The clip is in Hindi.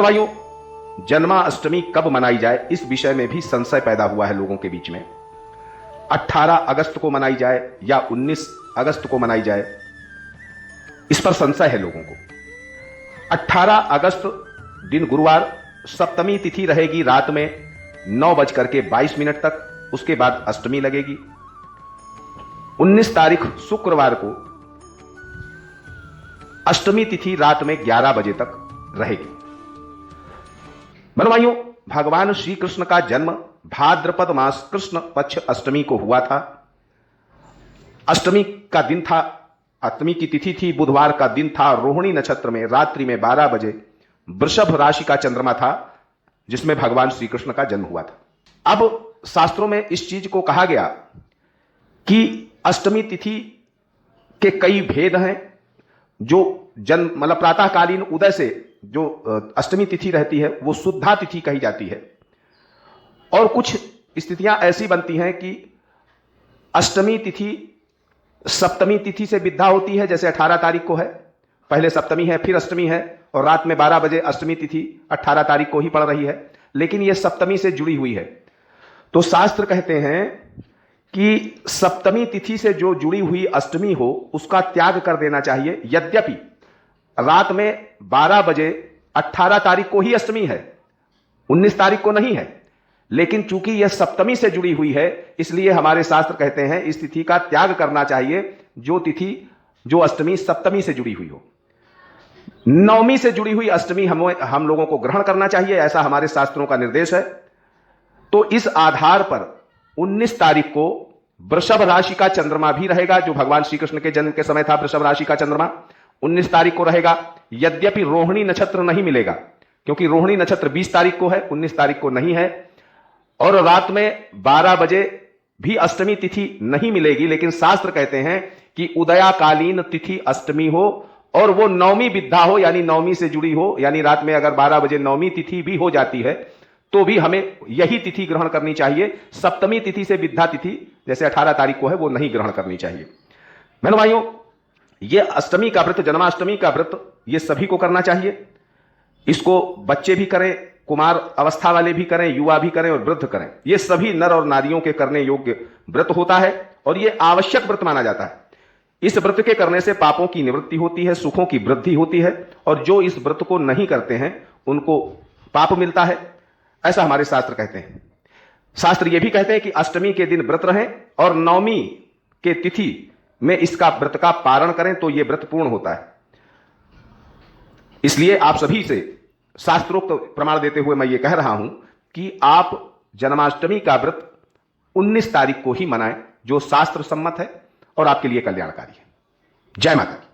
भाइयों, जन्माष्टमी कब मनाई जाए इस विषय में भी संशय पैदा हुआ है लोगों के बीच में। 18 अगस्त को मनाई जाए या 19 अगस्त को मनाई जाए, इस पर संशय है लोगों को। 18 अगस्त दिन गुरुवार, सप्तमी तिथि रहेगी रात में 9:22 तक, उसके बाद अष्टमी लगेगी। 19 तारीख शुक्रवार को अष्टमी तिथि रात में 11 बजे तक रहेगी। भाइयों, भगवान श्री कृष्ण का जन्म भाद्रपद मास कृष्ण पक्ष अष्टमी को हुआ था। अष्टमी का दिन था, अष्टमी की तिथि थी, बुधवार का दिन था। रोहिणी नक्षत्र में रात्रि में 12 बजे वृषभ राशि का चंद्रमा था जिसमें भगवान श्री कृष्ण का जन्म हुआ था। अब शास्त्रों में इस चीज को कहा गया कि अष्टमी तिथि के कई भेद हैं। जो जन्म मतलब प्रातःकालीन उदय से जो अष्टमी तिथि रहती है वो शुद्धा तिथि कही जाती है, और कुछ स्थितियां ऐसी बनती हैं कि अष्टमी तिथि सप्तमी तिथि से विद्या होती है, जैसे 18 तारीख को है, पहले सप्तमी है फिर अष्टमी है, और रात में 12 बजे अष्टमी तिथि 18 तारीख को ही पड़ रही है, लेकिन यह सप्तमी से जुड़ी हुई है। तो शास्त्र कहते हैं कि सप्तमी तिथि से जो जुड़ी हुई अष्टमी हो उसका त्याग कर देना चाहिए। यद्यपि रात में 12 बजे 18 तारीख को ही अष्टमी है, 19 तारीख को नहीं है, लेकिन चूंकि यह सप्तमी से जुड़ी हुई है इसलिए हमारे शास्त्र कहते हैं इस तिथि का त्याग करना चाहिए, जो अष्टमी सप्तमी से जुड़ी हुई हो। नवमी से जुड़ी हुई अष्टमी हम लोगों को ग्रहण करना चाहिए, ऐसा हमारे शास्त्रों का निर्देश है। तो इस आधार पर 19 तारीख को वृषभ राशि का चंद्रमा भी रहेगा, जो भगवान श्री कृष्ण के जन्म के समय था। वृषभ राशि का चंद्रमा 19 तारीख को रहेगा। यद्यपि रोहिणी नक्षत्र नहीं मिलेगा, क्योंकि रोहिणी नक्षत्र 20 तारीख को है, 19 तारीख को नहीं है, और रात में 12 बजे भी अष्टमी तिथि नहीं मिलेगी। लेकिन शास्त्र कहते हैं कि उदयाकालीन तिथि अष्टमी हो और वो नवमी विद्या हो, यानी नवमी से जुड़ी हो, यानी रात में अगर 12 बजे नवमी तिथि भी हो जाती है तो भी हमें यही तिथि ग्रहण करनी चाहिए। सप्तमी तिथि से विद्या तिथि जैसे 18 तारीख को है वो नहीं ग्रहण करनी चाहिए। बहनों भाइयों, ये अष्टमी का व्रत, जन्माष्टमी का व्रत, ये सभी को करना चाहिए। इसको बच्चे भी करें, कुमार अवस्था वाले भी करें, युवा भी करें और वृद्ध करें। ये सभी नर और नारियों के करने योग्य व्रत होता है और ये आवश्यक व्रत माना जाता है। इस व्रत के करने से पापों की निवृत्ति होती है, सुखों की वृद्धि होती है, और जो इस व्रत को नहीं करते हैं उनको पाप मिलता है, ऐसा हमारे शास्त्र कहते हैं। शास्त्र यह भी कहते हैं कि अष्टमी के दिन व्रत रहें और नवमी के तिथि में इसका व्रत का पारण करें तो यह व्रत पूर्ण होता है। इसलिए आप सभी से शास्त्रोक्त प्रमाण देते हुए मैं ये कह रहा हूं कि आप जन्माष्टमी का व्रत 19 तारीख को ही मनाएं, जो शास्त्र सम्मत है और आपके लिए कल्याणकारी है। जय माता दी।